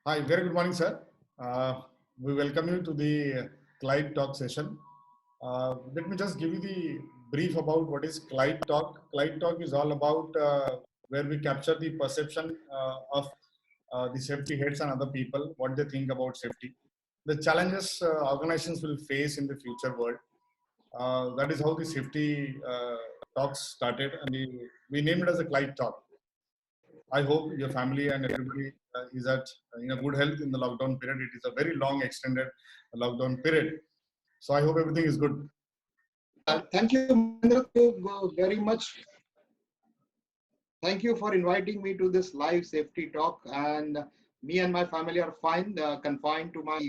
Hi, very good morning, sir. We welcome you to the Clyde Talk session. Let me just give you the brief about what is Clyde Talk. Clyde Talk is all about where we capture the perception of the safety heads and other people, what they think about safety, the challenges organizations will face in the future world. That is how the safety talks started, and we named it as a Clyde Talk. I hope your family and everybody is at in a good health in the lockdown period. It is a very long, extended lockdown period. So I hope everything is good. Thank you, Mahendra, very much. Thank you for inviting me to this live safety talk. And me and my family are fine, confined to my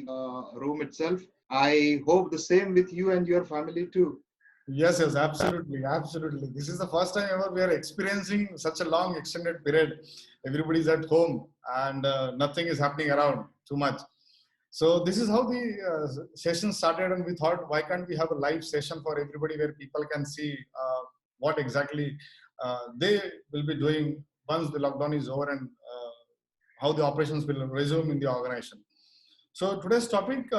room itself. I hope the same with you and your family too. Yes, yes, absolutely, absolutely. This is the first time ever we are experiencing such a long, extended period. Everybody's at home and nothing is happening around too much. So this is how the session started, and we thought, why can't we have a live session for everybody where people can see what exactly they will be doing once the lockdown is over, and how the operations will resume in the organization. So today's topic,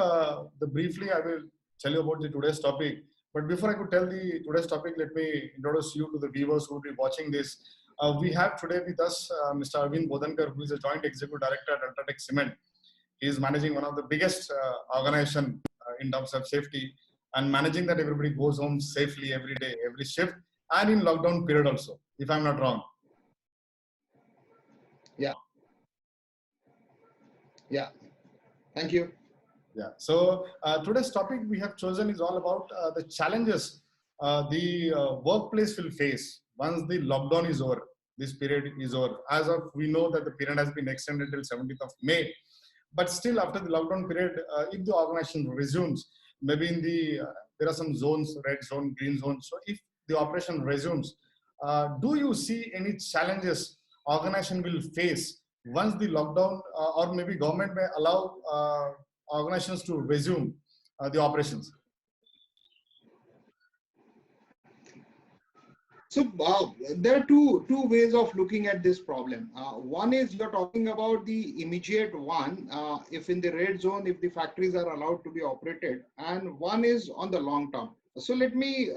briefly, I will tell you about the today's topic. But before I could tell the today's topic, let me introduce you to the viewers who will be watching this. We have today with us Mr. Arvind Bhodhankar, who is a joint executive director at Ultratech Cement. He is managing one of the biggest organization in terms of safety, and managing that everybody goes home safely every day, every shift, and in lockdown period also, if I'm not wrong. Yeah. Yeah. Thank you. Yeah. So today's topic we have chosen is all about the challenges the workplace will face once the lockdown is over. This period is over. As of we know that the period has been extended till 17th of May, but still after the lockdown period, if the organization resumes, maybe in the there are some zones, red zone, green zone. So if the operation resumes, do you see any challenges organization will face once the lockdown, or maybe government may allow organizations to resume the operations? So there are two ways of looking at this problem. One is you're talking about the immediate one, if in the red zone, if the factories are allowed to be operated, and one is on the long term. So let me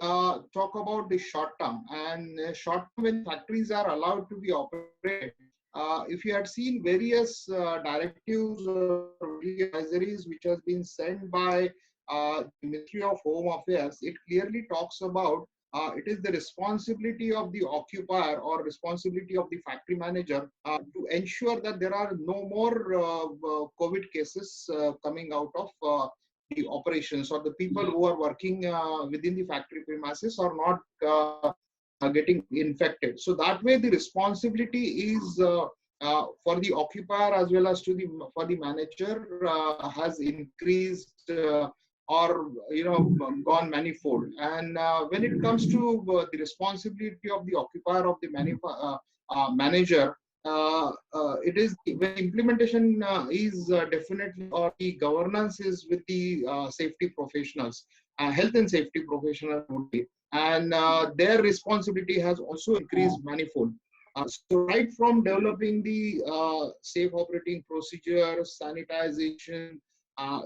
talk about the short term. And short term, when factories are allowed to be operated, if you had seen various directives or advisories which has been sent by the Ministry of Home Affairs, it clearly talks about it is the responsibility of the occupier or responsibility of the factory manager to ensure that there are no more COVID cases coming out of the operations, or the people who are working within the factory premises are not getting infected. So that way the responsibility is for the occupier as well as for the manager has increased or gone manifold. And when it comes to the responsibility of the occupier of the manager, it is when implementation is definitely, or the governance is with the safety professionals, health and safety professionals would be, and their responsibility has also increased manifold. So right from developing the safe operating procedures, sanitization,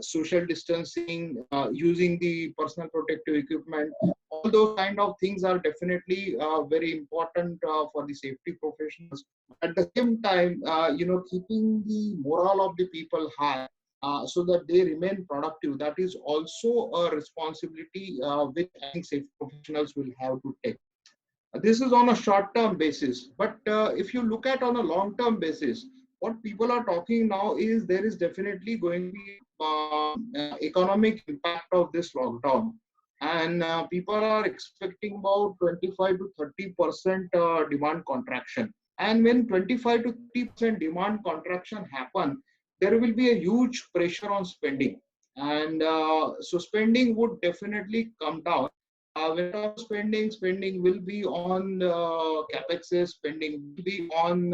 social distancing, using the personal protective equipment, all those kind of things are definitely very important for the safety professionals. At the same time, keeping the morale of the people high so that they remain productive, that is also a responsibility which I think safety professionals will have to take. This is on a short-term basis, but if you look at on a long-term basis, what people are talking now is there is definitely going to be economic impact of this lockdown, and people are expecting about 25 to 30% demand contraction. And when 25 to 30% demand contraction happen, there will be a huge pressure on spending, and so spending would definitely come down. When spending will be on capex, spending will be on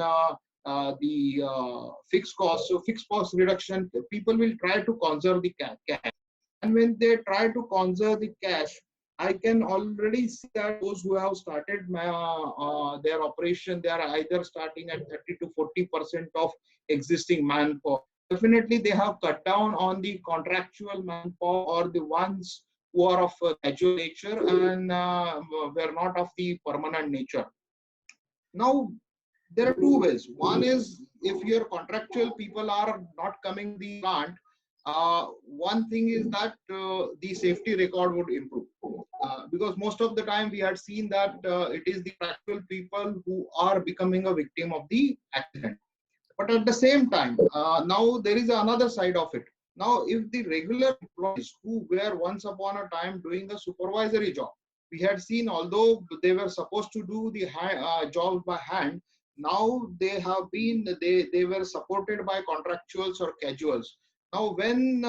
the fixed cost. So fixed cost reduction, people will try to conserve the cash. And when they try to conserve the cash, I can already see that those who have started their operation, they are either starting at 30 to 40% of existing manpower. definitely they have cut down on the contractual manpower or the ones who are of casual nature and were not of the permanent nature. Now, there are two ways. One is if your contractual people are not coming to the plant, one thing is that the safety record would improve. Because most of the time we had seen that it is the actual people who are becoming a victim of the accident. But at the same time, now there is another side of it. Now, if the regular employees who were once upon a time doing a supervisory job, we had seen, although they were supposed to do the job by hand, now they were supported by contractuals or casuals. Now, when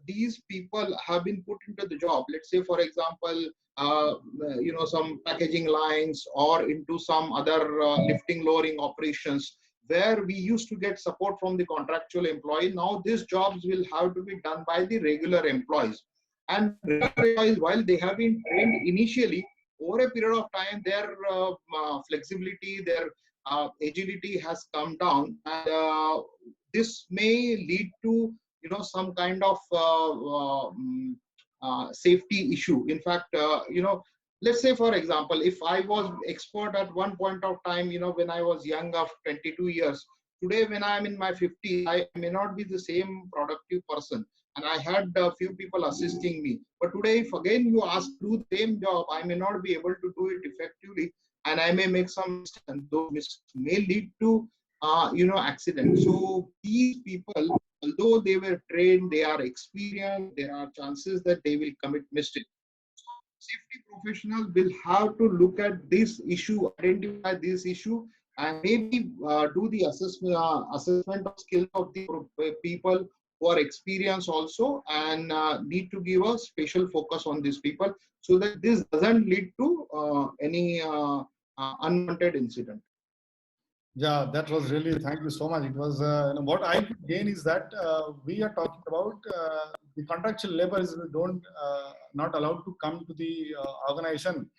these people have been put into the job, let's say, for example, some packaging lines or into some other lifting lowering operations, where we used to get support from the contractual employee. Now these jobs will have to be done by the regular employees. And regular employees, while they have been trained initially, over a period of time, their flexibility, their agility has come down. And this may lead to, some kind of safety issue. In fact, let's say, for example, if I was expert at one point of time, when I was young of 22 years, today when I'm in my 50s, I may not be the same productive person. And I had a few people assisting me. But today, if again you ask to do the same job, I may not be able to do it effectively. And I may make some mistakes, and those mistakes may lead to, accidents. So these people, although they were trained, they are experienced, there are chances that they will commit mistakes. Safety professionals will have to look at this issue, identify this issue, and maybe do the assessment of skills of the people who are experienced also, and need to give a special focus on these people so that this doesn't lead to any unwanted incident. Yeah, that was really, thank you so much. It was, what I could gain is that we are talking about the contractual labor is don't, not allowed to come to the organization.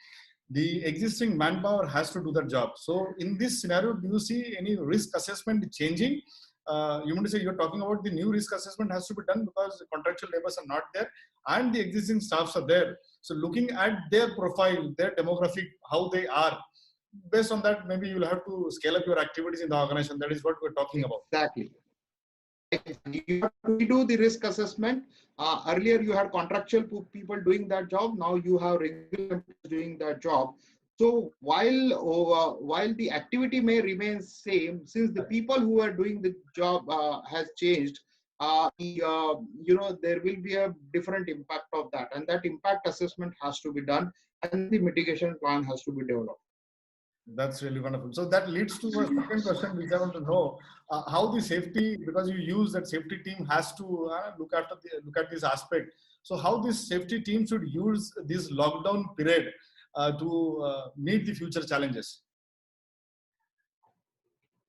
The existing manpower has to do that job. So in this scenario, do you see any risk assessment changing? You want to say you're talking about the new risk assessment has to be done because the contractual labors are not there and the existing staffs are there. So looking at their profile, their demographic, how they are, based on that, maybe you'll have to scale up your activities in the organization. That is what we're talking about. Exactly. You have to redo the risk assessment. Earlier, you had contractual people doing that job. Now you have regular employees doing that job. So while the activity may remain same, since the people who are doing the job has changed, there will be a different impact of that, and that impact assessment has to be done, and the mitigation plan has to be developed. That's really wonderful. So that leads to a second question, which I want to know: how the safety, because you use that safety team has to look at this aspect. So how this safety team should use this lockdown period to meet the future challenges?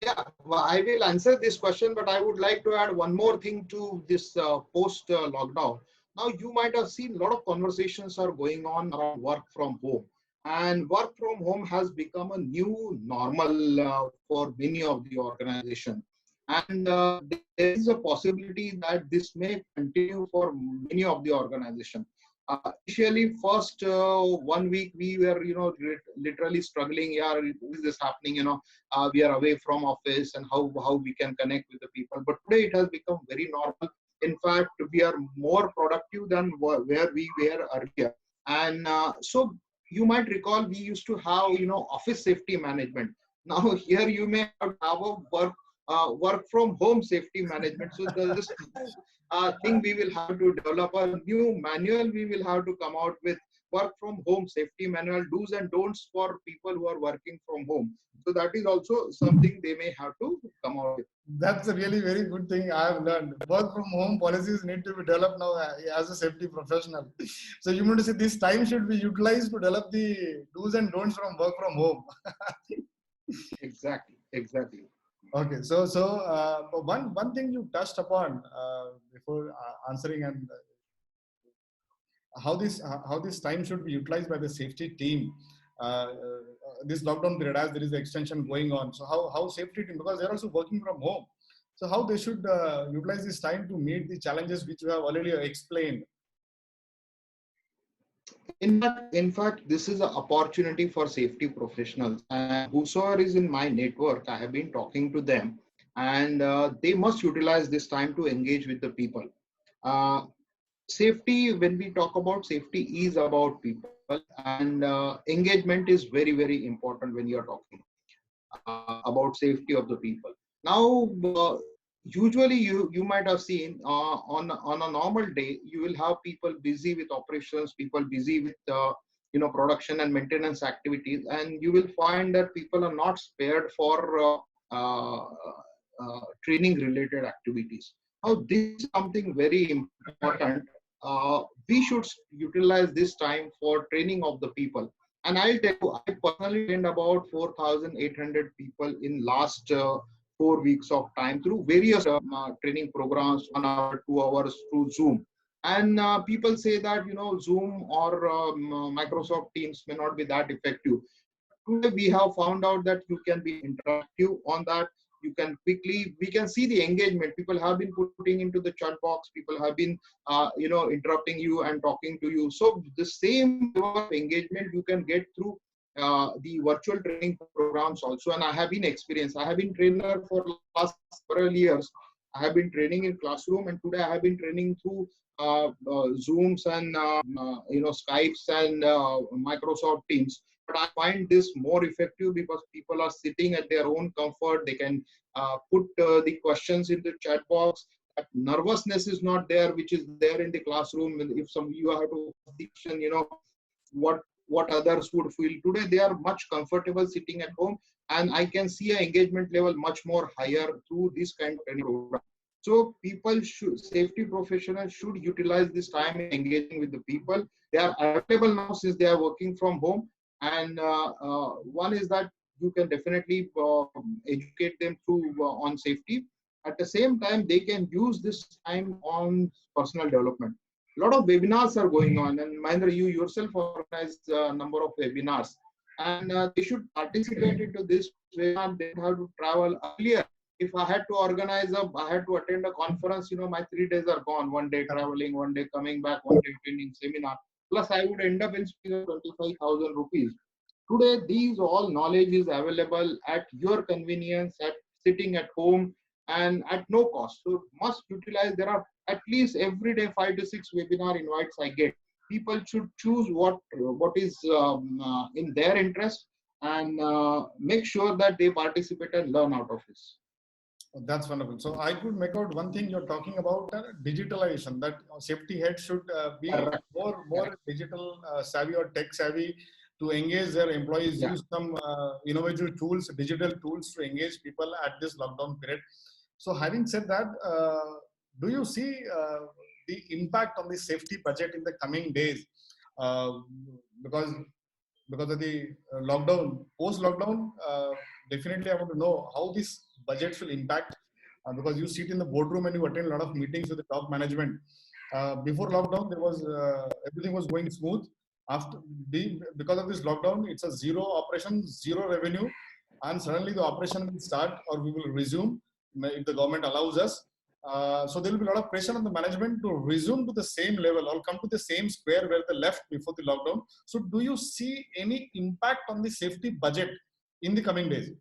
Yeah, well, I will answer this question, but I would like to add one more thing to this post lockdown. Now, you might have seen a lot of conversations are going on around work from home, and work from home has become a new normal for many of the organizations. And there is a possibility that this may continue for many of the organizations. Initially, first 1 week we were, literally struggling. Yeah, is this happening? We are away from office, and how we can connect with the people. But today it has become very normal. In fact, we are more productive than where we were earlier. And so you might recall we used to have, office safety management. Now here you may have a work from home safety management. So this thing we will have to develop a new manual. We will have to come out with work from home safety manual, do's and don'ts for people who are working from home. So that is also something they may have to come out with. That's a really very good thing I have learned. Work from home policies need to be developed now as a safety professional. So you mean to say this time should be utilized to develop the do's and don'ts from work from home. Exactly. Okay, so one thing you touched upon before answering, and how this time should be utilized by the safety team. This lockdown period, as there is the extension going on, so how safety team, because they're also working from home. So how they should utilize this time to meet the challenges which you have already explained? In fact, this is an opportunity for safety professionals, and whosoever is in my network, I have been talking to them, and they must utilize this time to engage with the people. Uh, Safety, when we talk about safety, is about people, and engagement is very, very important when you're talking about safety of the people. Now, usually you might have seen on a normal day, you will have people busy with operations, people busy with production and maintenance activities, and you will find that people are not spared for training related activities. Now, this is something very important. We should utilize this time for training of the people. And I'll tell you, I personally trained about 4,800 people in last 4 weeks of time through various training programs, 1 hour, 2 hours through Zoom. And people say that, Zoom or Microsoft Teams may not be that effective. Today we have found out that you can be interactive on that. You can quickly, we can see the engagement. People have been putting into the chat box. People have been, interrupting you and talking to you. So the same level of engagement you can get through the virtual training programs also. And I have been experienced. I have been trainer for last several years. I have been training in classroom, and today I have been training through Zooms and Skypes and Microsoft Teams. But I find this more effective because people are sitting at their own comfort. They can put the questions in the chat box. That nervousness is not there, which is there in the classroom. If some you have to ask the question, what others would feel. Today they are much comfortable sitting at home, and I can see an engagement level much more higher through this kind of training program. So people should, safety professionals should utilize this time in engaging with the people. They are available now since they are working from home. And one is that you can definitely educate them through on safety. At the same time, they can use this time on personal development. A lot of webinars are going on, and Mahendra, you yourself organize a number of webinars, and they should participate into this webinar. They have to travel earlier. If I had to I had to attend a conference, my 3 days are gone. 1 day traveling, 1 day coming back, 1 day attending seminar. Plus, I would end up in spending 25,000 rupees. Today, these all knowledge is available at your convenience, at sitting at home, and at no cost. So, must utilize. There are at least every day 5 to 6 webinar invites I get. People should choose what is in their interest, and make sure that they participate and learn out of this. That's wonderful. So I could make out one thing you're talking about, digitalization, that safety heads should be more digital savvy or tech savvy to engage their employees, use some innovative tools, digital tools to engage people at this lockdown period. So having said that, do you see the impact on the safety budget in the coming days? Uh, because because of the lockdown, post-lockdown, definitely I want to know how this budget will impact, because you sit in the boardroom and you attend a lot of meetings with the top management. Before lockdown, there was everything was going smooth. After because of this lockdown, it's a zero operation, zero revenue, and suddenly the operation will start or we will resume if the government allows us. So there will be a lot of pressure on the management to resume to the same level or come to the same square where they left before the lockdown. So do you see any impact on the safety budget in the coming days?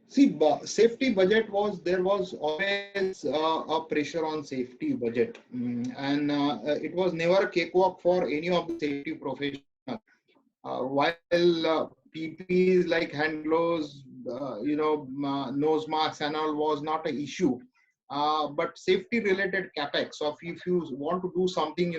See, safety budget there was always a pressure on safety budget, and it was never a cakewalk for any of the safety professionals. While PPEs like hand gloves, nose masks and all was not an issue, but safety related capex of if you want to do something,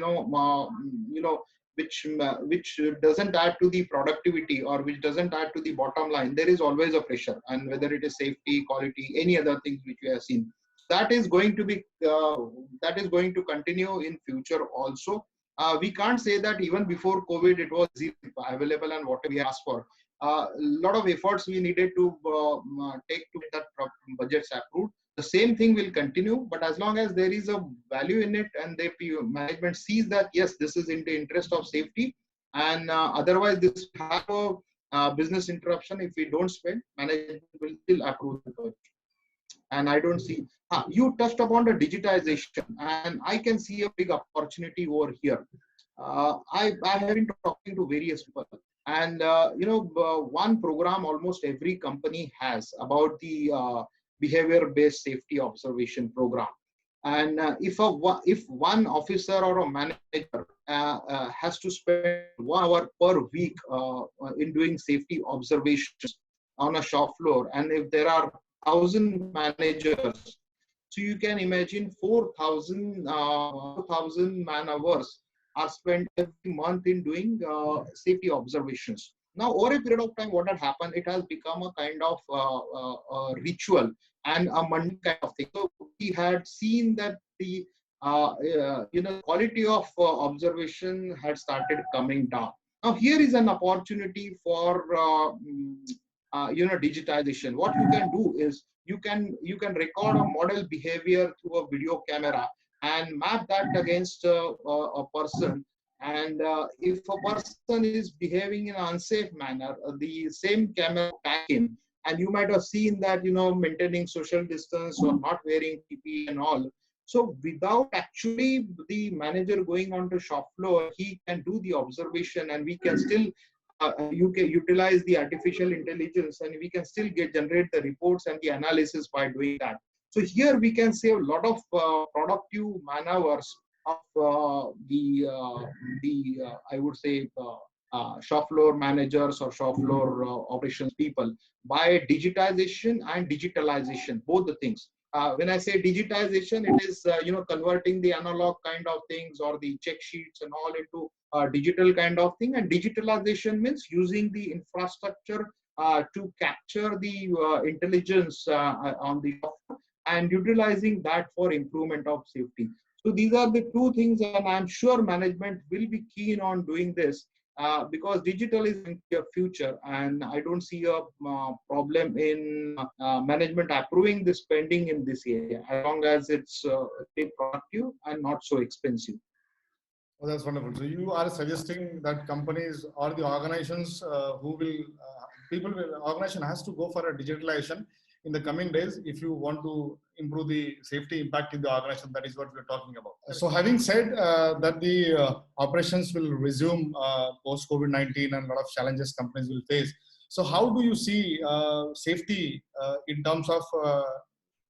which doesn't add to the productivity or which doesn't add to the bottom line, there is always a pressure, and whether it is safety, quality, any other things which we have seen, that is going to be that is going to continue in future also. We can't say that even before COVID it was available and whatever we asked for. A lot of efforts we needed to take to get that budgets approved. The same thing will continue, but as long as there is a value in it and the management sees that yes, this is in the interest of safety, and otherwise this have a business interruption. If we don't spend, management will still approve the budget. And I don't see. You touched upon the digitization, and I can see a big opportunity over here. I have been talking to various people, and one program almost every company has about the behavior-based safety observation program. And if one officer or a manager has to spend 1 hour per week in doing safety observations on a shop floor, and if there are 1,000 managers, so you can imagine 4,000 man hours are spent every month in doing safety observations. Now, over a period of time, what had happened, it has become a kind of ritual and a mundane kind of thing. So we had seen that the quality of observation had started coming down. Now, here is an opportunity for digitization. What you can do is you can record a model behavior through a video camera and map that against a person. And if a person is behaving in an unsafe manner, the same camera tag him. And you might have seen that, maintaining social distance or not wearing PPE and all. So without actually the manager going on to shop floor, he can do the observation, and we can still you can utilize the artificial intelligence, and we can still generate the reports and the analysis by doing that. So here we can save a lot of productive man hours of I would say shop floor managers or shop floor operations people by digitization and digitalization, both the things. When I say digitization, it is converting the analog kind of things or the check sheets and all into digital kind of thing. And digitalization means using the infrastructure to capture the intelligence on the and utilizing that for improvement of safety. So these are the two things, and I'm sure management will be keen on doing this because digital is in the future, and I don't see a problem in management approving the spending in this area as long as it's productive and not so expensive. Oh, that's wonderful. So you are suggesting that companies or the organizations organization has to go for a digitalization in the coming days if you want to improve the safety impact in the organization. That is what we're talking about. So having said that the operations will resume post-COVID-19 and a lot of challenges companies will face. So how do you see safety in terms of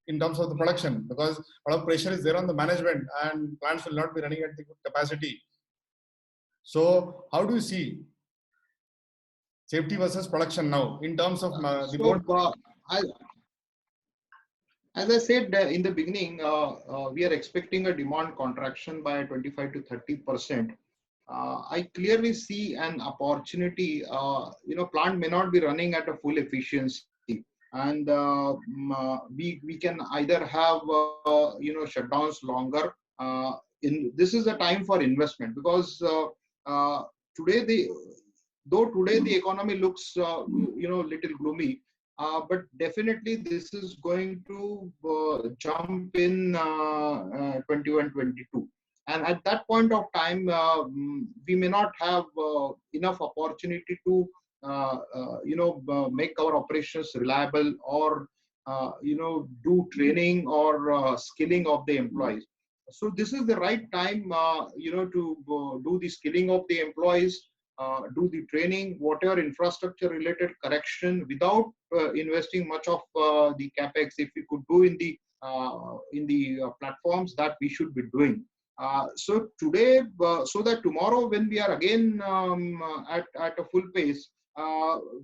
the production? Because a lot of pressure is there on the management and plants will not be running at the good capacity. So how do you see safety versus production now in terms of as I said in the beginning, we are expecting a demand contraction by 25 to 30%. I clearly see an opportunity. Plant may not be running at a full efficiency, and we can either have shutdowns longer. This is a time for investment because today the economy looks little gloomy. But definitely this is going to jump in 21, 22. And at that point of time, we may not have enough opportunity to, make our operations reliable or, do training or skilling of the employees. So this is the right time, to do the skilling of the employees, do the training, whatever infrastructure related correction without investing much of the capex. If we could do in the platforms that we should be doing. So today, so that tomorrow when we are again at a full pace,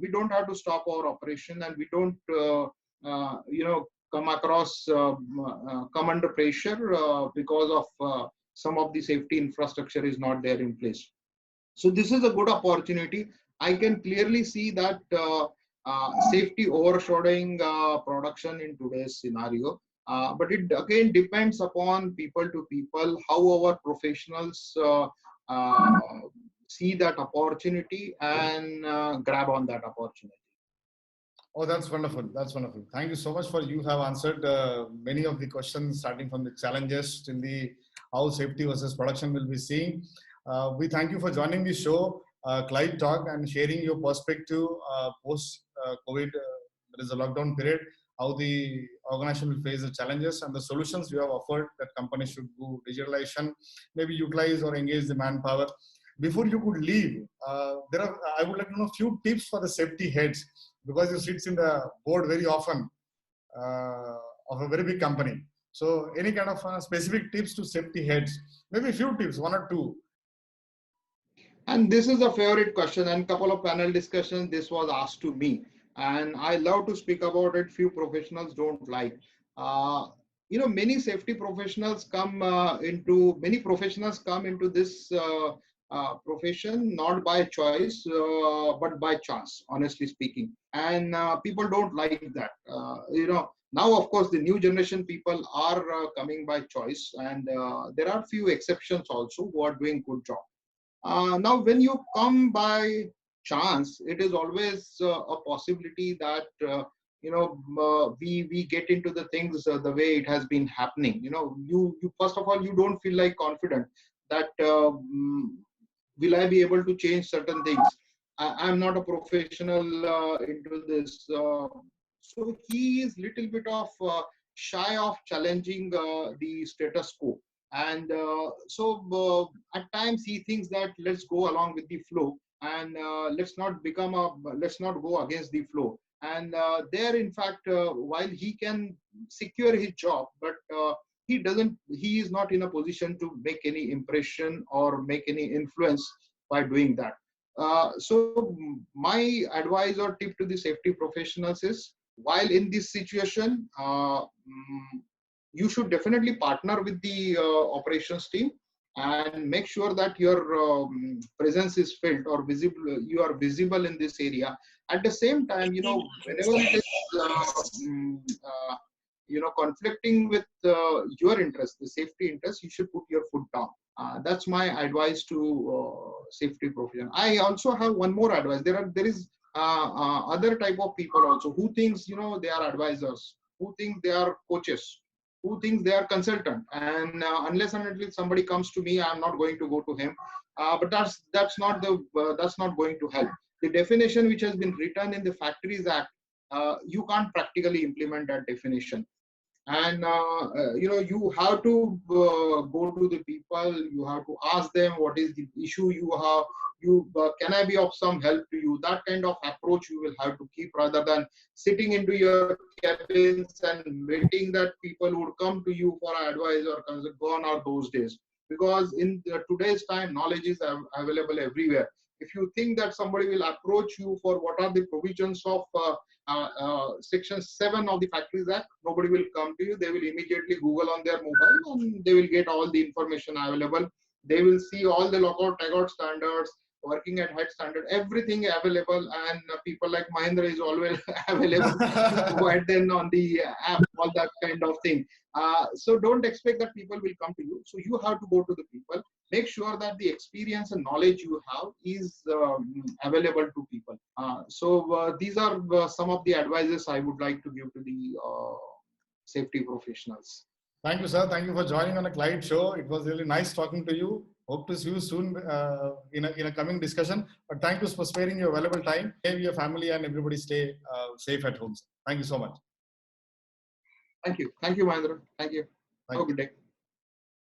we don't have to stop our operation and we don't come under pressure because of some of the safety infrastructure is not there in place. So this is a good opportunity. I can clearly see that safety overshadowing production in today's scenario. But it again depends upon people to people, how our professionals see that opportunity and grab on that opportunity. Oh, that's wonderful. That's wonderful. Thank you so much for you have answered many of the questions, starting from the challenges till the how safety versus production will be seeing. We thank you for joining the show. Clyde talk and sharing your perspective post COVID. There is a lockdown period, how the organization will face the challenges and the solutions you have offered that companies should do digitalization, maybe utilize or engage the manpower. Before you could leave, I would like to know a few tips for the safety heads, because you sit in the board very often of a very big company. So any kind of specific tips to safety heads, maybe a few tips, one or two. And this is a favorite question, and couple of panel discussions, this was asked to me. And I love to speak about it. Few professionals don't like. Many safety professionals many professionals come into this profession not by choice, but by chance, honestly speaking. And people don't like that. Now, of course, the new generation people are coming by choice, and there are few exceptions also who are doing good job. Now, when you come by chance, it is always a possibility that we get into the things the way it has been happening. You first of all, you don't feel like confident that will I be able to change certain things. I'm not a professional into this, so he is little bit of shy of challenging the status quo. And at times he thinks that let's go along with the flow, and let's not go against the flow. And there, in fact, while he can secure his job, but he is not in a position to make any impression or make any influence by doing that. So my advice or tip to the safety professionals is, while in this situation, you should definitely partner with the operations team and make sure that your presence is felt or visible. You are visible in this area. At the same time, whenever it is conflicting with your interest, the safety interest, you should put your foot down. That's my advice to safety profession. I also have one more advice. There is other type of people also who thinks they are advisors, who think they are coaches, who thinks they are consultant, and unless and until somebody comes to me, I'm not going to go to him. But that's not going to help. The definition which has been written in the Factories Act, you can't practically implement that definition. And you have to go to the people. You have to ask them what is the issue you have. Can I be of some help to you? That kind of approach you will have to keep, rather than sitting into your cabins and waiting that people would come to you for advice or consult. Gone are those days, because in today's time, knowledge is available everywhere. If you think that somebody will approach you for what are the provisions of Section 7 of the Factories Act, nobody will come to you. They will immediately Google on their mobile, and they will get all the information available. They will see all the lockout, tagout standards, working at height standard, everything available, and people like Mahendra is always available to provide them on the app, all that kind of thing. So don't expect that people will come to you. So you have to go to the people. Make sure that the experience and knowledge you have is available to people. So these are some of the advices I would like to give to the safety professionals. Thank you, sir. Thank you for joining on a Clyde show. It was really nice talking to you. Hope to see you soon in a coming discussion. But thank you for sparing your valuable time. May your family and everybody stay safe at home. Thank you so much. Thank you. Thank you, Mahendra. Thank you. Have a good day.